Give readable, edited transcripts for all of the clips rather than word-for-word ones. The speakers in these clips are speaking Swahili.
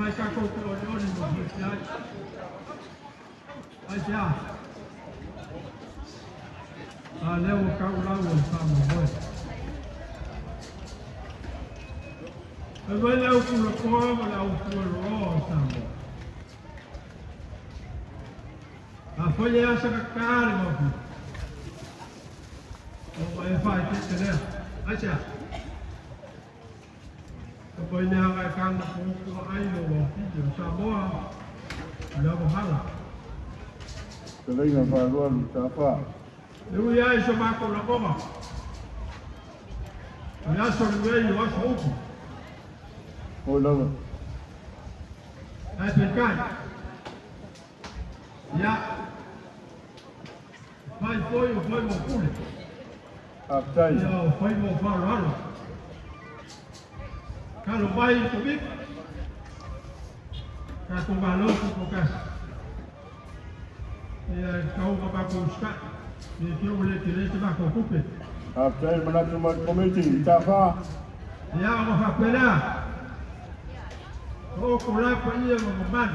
Ai ka ko ko ni mo ni ai. Ai ja. Leo ka ula o Samoa. Vai lá o pulo como lá o pulo Samoa. A folha essa que cara, meu filho. Vai vai que né? Ai ja. Bây giờ cái căn của anh rồi thì Samoa là một hàng. Cái này là phải luôn trả phá. Nếu như ai sẽ mặc quần áo mà, nhà sản xuất người có số không? Hồi đâu? Ai biết cái? Dạ. Phải phơi một củ. À chay. Giờ phơi một pha rồi. Kalau bayi tu bik, kalau malu tu fokus. Ya kau bapa kau sekat, ni kau boleh kira sebab kau kupit. Chay mana cuma komiti trả phá. Ya orang apa dah? Oh kau lah punya memban.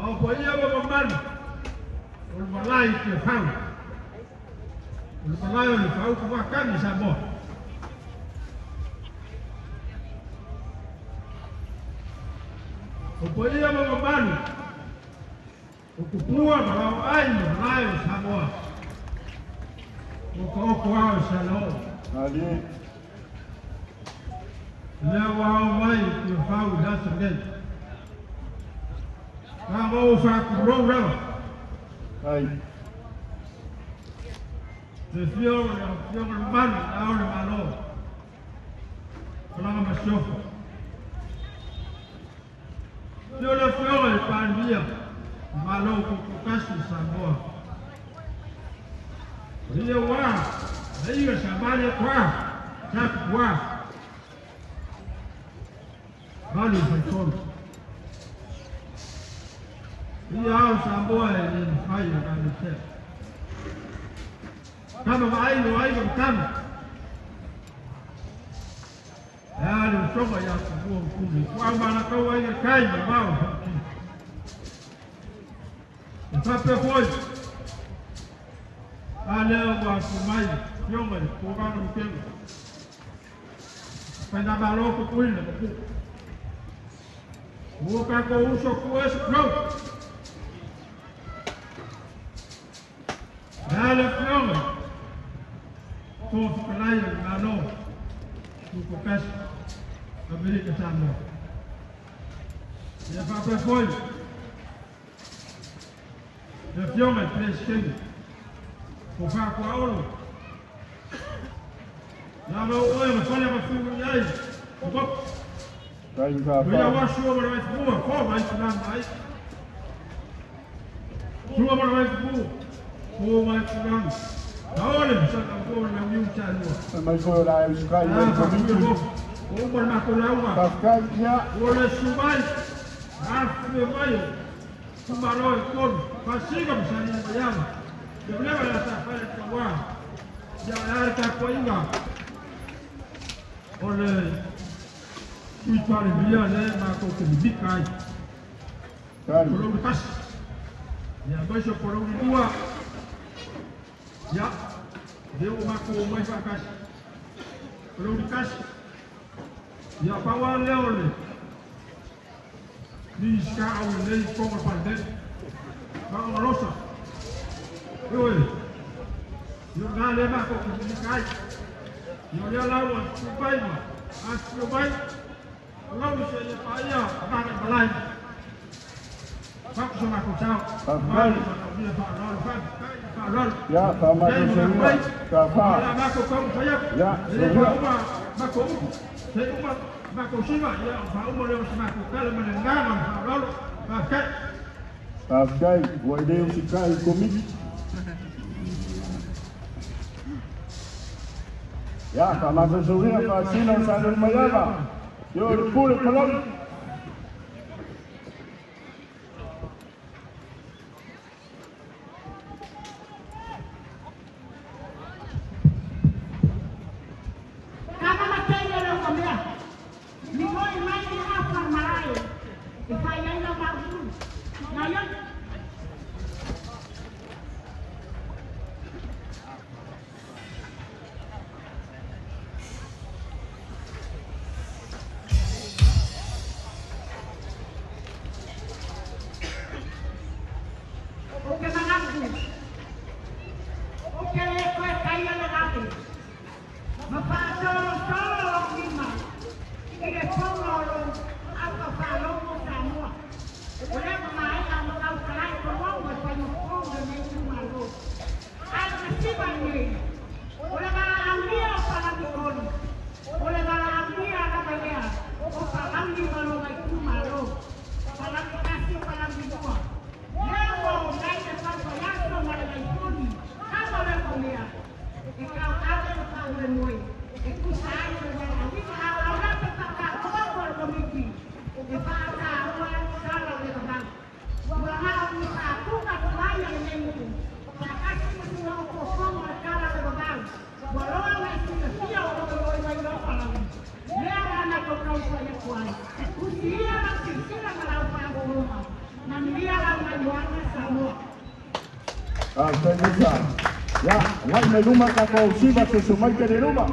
Oh punya memban. Orang malai tu faham. Orang malai tu faham kau makan di Samoa. Upoia mamabani ukupua bao ai nayo Samoa ukoko wao shalom Ali leo wao mai kufau dasa ngeni kama ufa kurora ai desio man ahora malo kalau masuk Yo le fui al pandilla, malo kukukashi Samoa. Hiyo hiyo shambani kwa chakwa. Bali mfano. Hiyo Samoa ni hayo kabisa. Kama waigo kama. Yaani usoma ya kuwa mkumi kwamba anakawa ile kai mbao Mtape foi leo wa kumai yonga kuogana mkengo kwenda baloko kuile muka kwa uso kuwesu no yale yonga kwa kalai malo kukokashi Amerika Samoa. Ya papa foi. Ya fioma presidente. Kwa kwa olo. Na lo oyo mfanya mafungu yai. Kwa chay trả Bila phá. washu wa mai kuwa kwa mai kunana ai. Suwa wa mai kuwa. Kwa mai kunana. Na ole msaka kwa na mnyucha lua. Mai coi lại chay komiti. Umur makulawa. Pascalnya Oleh Subai, Afrika Bayu, Sumaroi Kon, Pasika misalnya bayang, dia boleh berasa pada kawan, jangan ada kau ingat. Oleh Tuto'atasi dia le makau kebikai, kalau bekas, ya besok kalau dua, ya dia makau mai bekas, kalau bekas. Ya pawan leo le. Ni skau le kong pandai. Kang rosa. Yoi. Yo ngale ma ko ni kai. Yo ya lawan supai ma. Supai. Lalu saya paya akan belai. Pak sama ko chao. ya Paamanatuina trả phá. Ma ko kong saya. Ya, ma ko Saya umat makau sima ya, pak umur yang semaku kalau menengah lalu pakai. Chay gọi đều si chay komiti. Ya Paamanatuina pa sino sa mayaba. Yo pulo Palauli. Kama matendo yanayokwambia ni solo lima. Y después hasta Palauli, Samoa. Olha mais a mudar o caralho, por uma coisa, para não comer nem um maluco. Aí você se vai nele. Olha a minha para de cor. Olha a minha na banheira. O Palauli não vai com maluco. Palauli casi Palauli dua. Leva o gai de papayaso na leitoni. Cada vez comia. E kalau ada yang tahu remoi. Itu saya sudah nanti kalau ada tetap apa komisi. E passa uma sala de trabalho. Wala ang ako na kaya nito. Kasi kung ako kung sala de trabalho. Wala ang siya o wala pala. Lera na ko kau sa yakuan. Kusiya na sila na pa ko. Nandiya lang na luana Samoa. Tenisa. Ya, wai na luma ka ko siba sa sumay ka ni luma.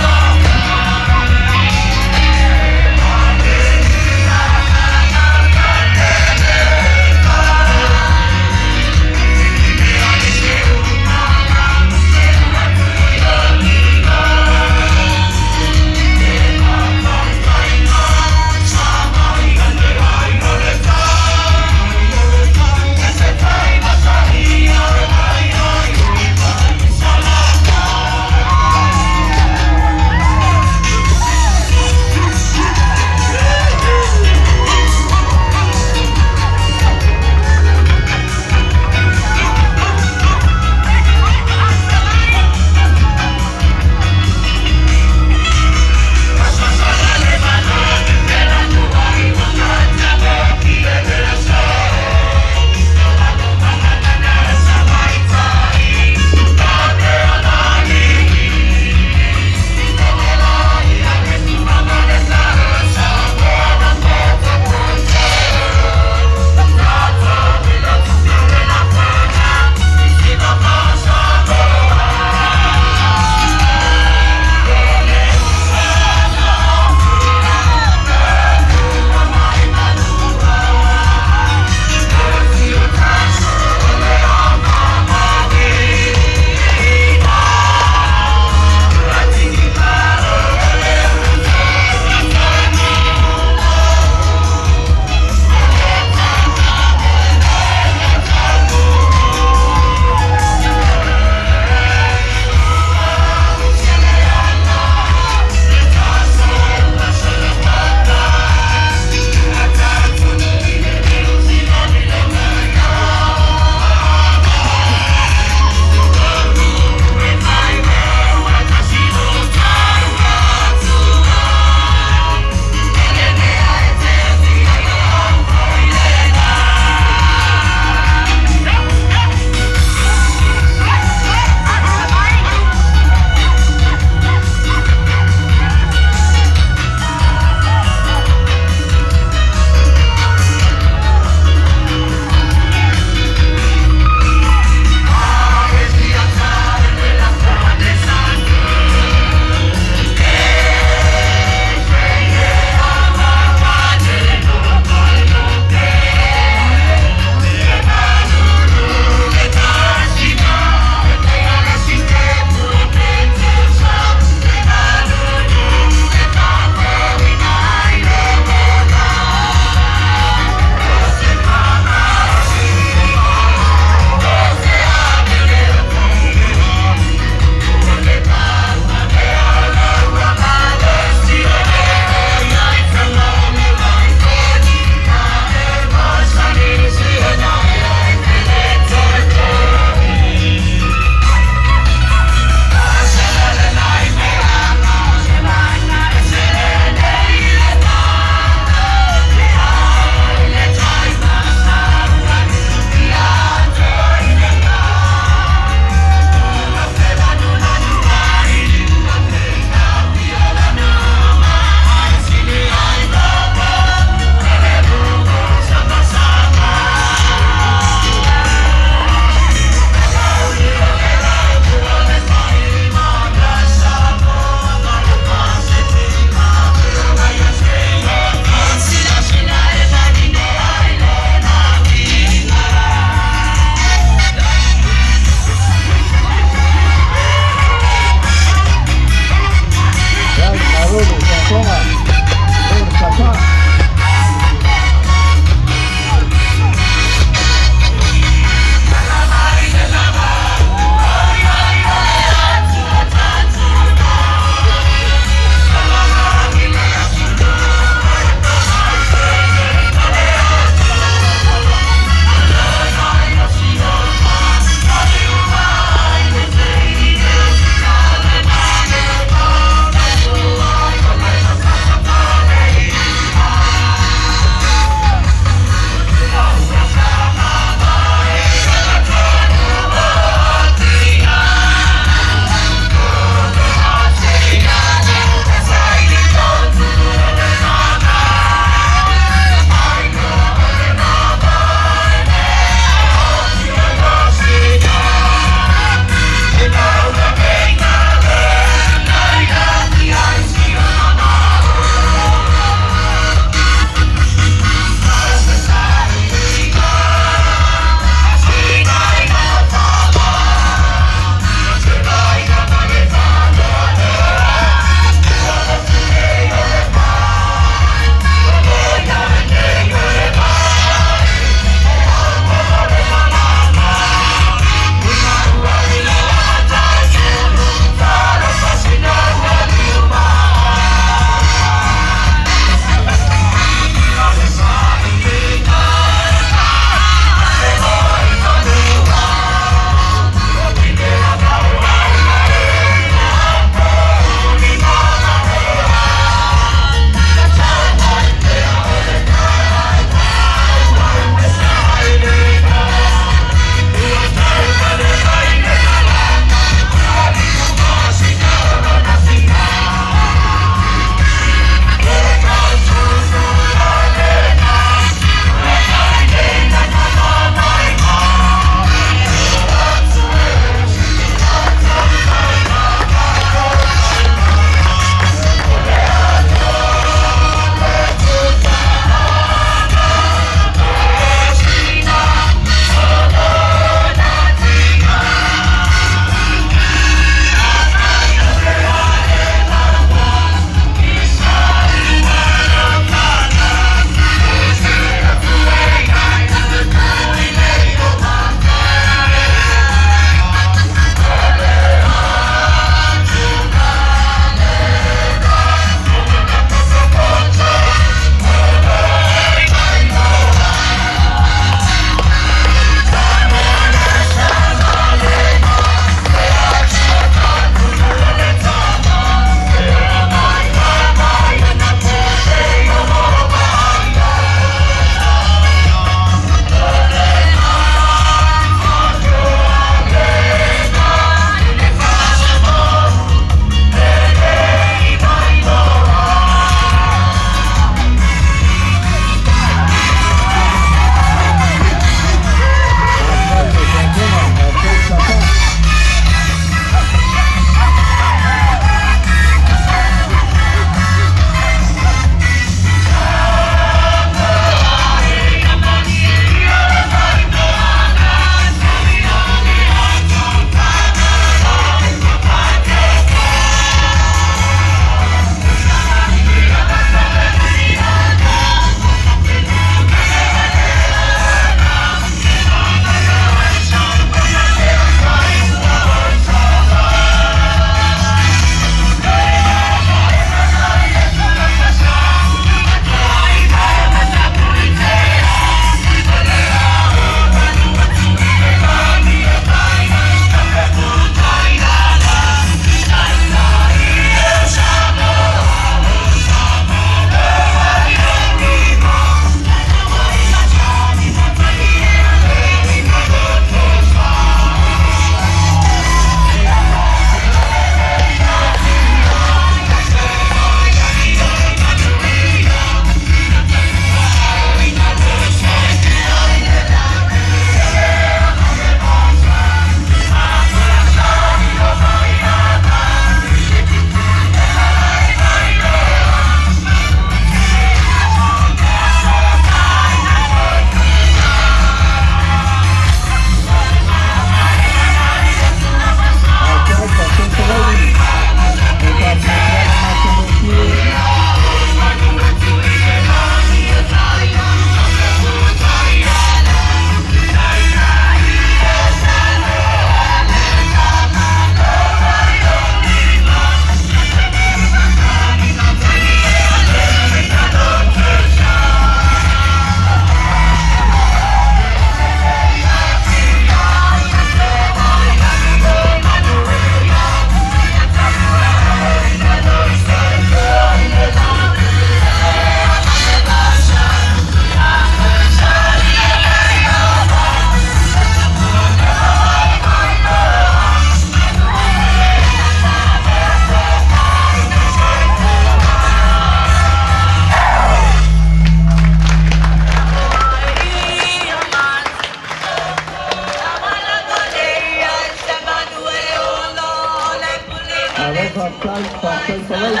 pakai Palauli.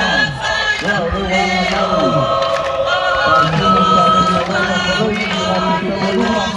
Ya, orang Palauli. Pasino sanul mayaba Palauli ya tuwa rumah.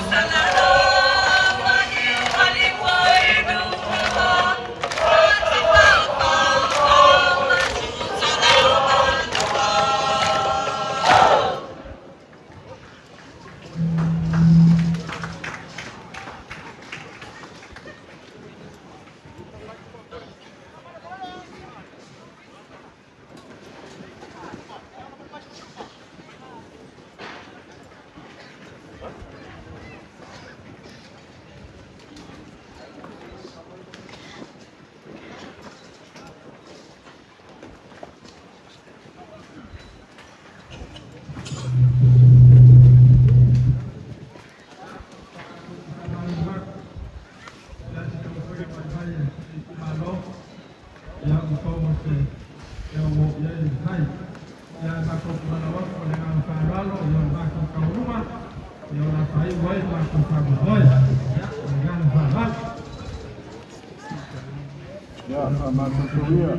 Ya, Faamanatuina.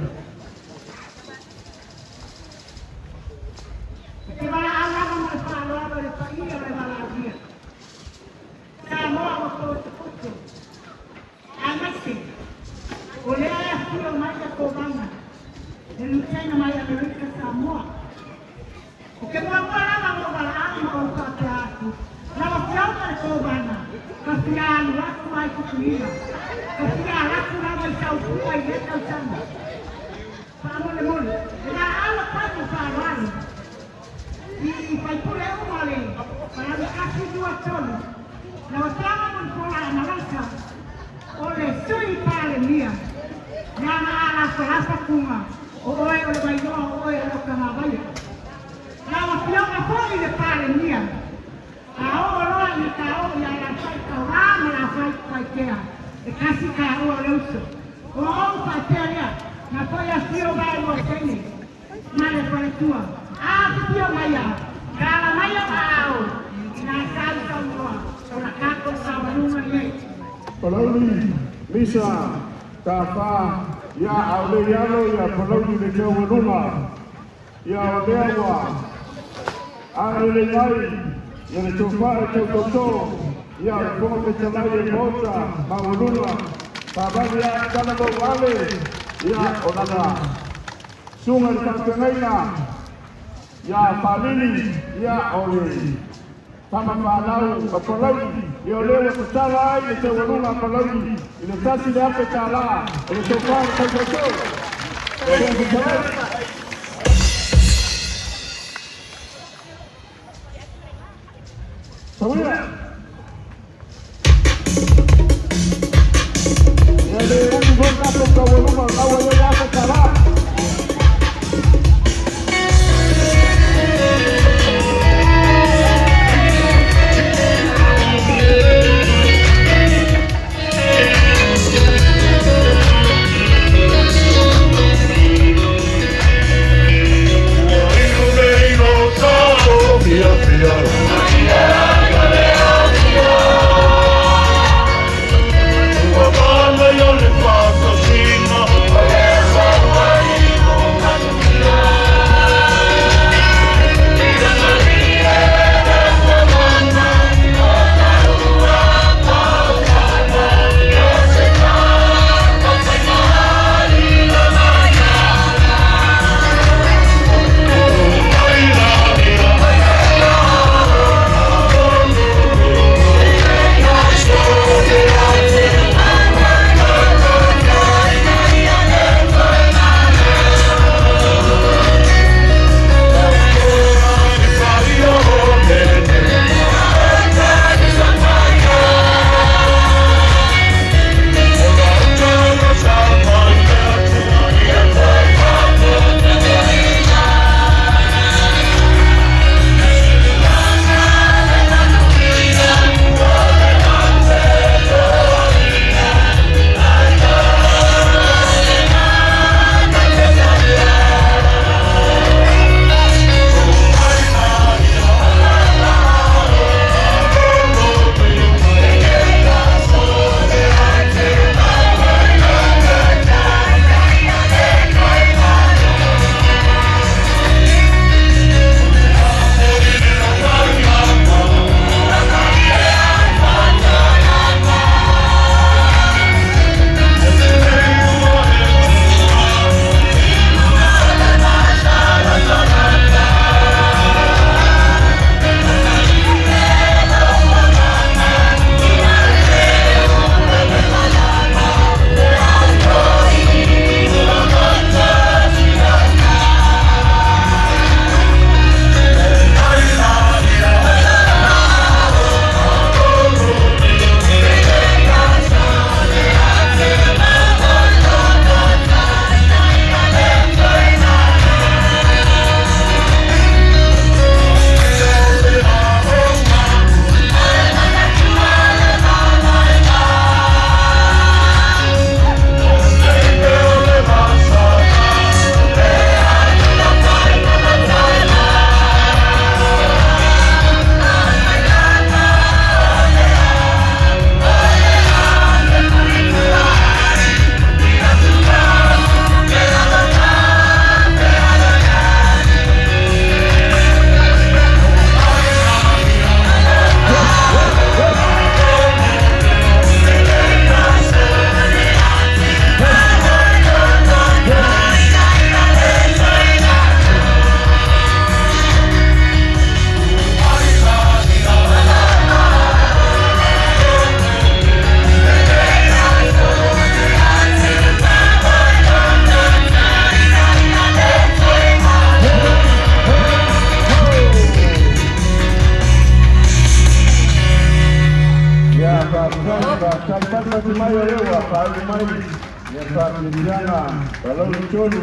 Kibala Allah mengepala dari pagi oleh malamnya. Samoa waktu amasi. Oleh pulau maya kobana. Indonesia namanya Amerika Samoa. Ukimwambia lama mbalaa ukate aku. Na wakiomba kobana. Kasiani watu waikutulia. Kasiani watu waisaukuwa ileta sana. Pamoja moja. Na ala patu Palauli. Ipaipule umale. Para kasi dua Tolu. Na watama mpola malaka. Ole sui pale mia. Na ala salasa kuma. Oe ole bayo oe ole kamabaya. Na wakiomba pole ile pale mia. Ao roa ni kao ya la faika rama la faika. Kasi kao ole uso. O pateria. Na poya sio bayo moteni. Male kwa tua. Sio maya. Kala maya ao. Na salsa mwa. Ona kako sawa nunga ye. Palauli, misa, tafa, ya auleyalo ya Palauli de tewa rumah. Ya olewa. Alelei, ya le tofa toto. Ya ponte chalai mota, mauluna. Babali ya kanabo wale. Ya onana. Sungai Tanzania. Ya Palauli, ya ole. Sama Palauli, Palauli, ya olewa kusala ile tewa rumah Palauli. Ile kasi de hape kala, ile tofa toto. Sawira. Ya le un boca por volumen, la voy a hacer kala. Fia, fia. wa Palauli ya Palauli Palauli Tolu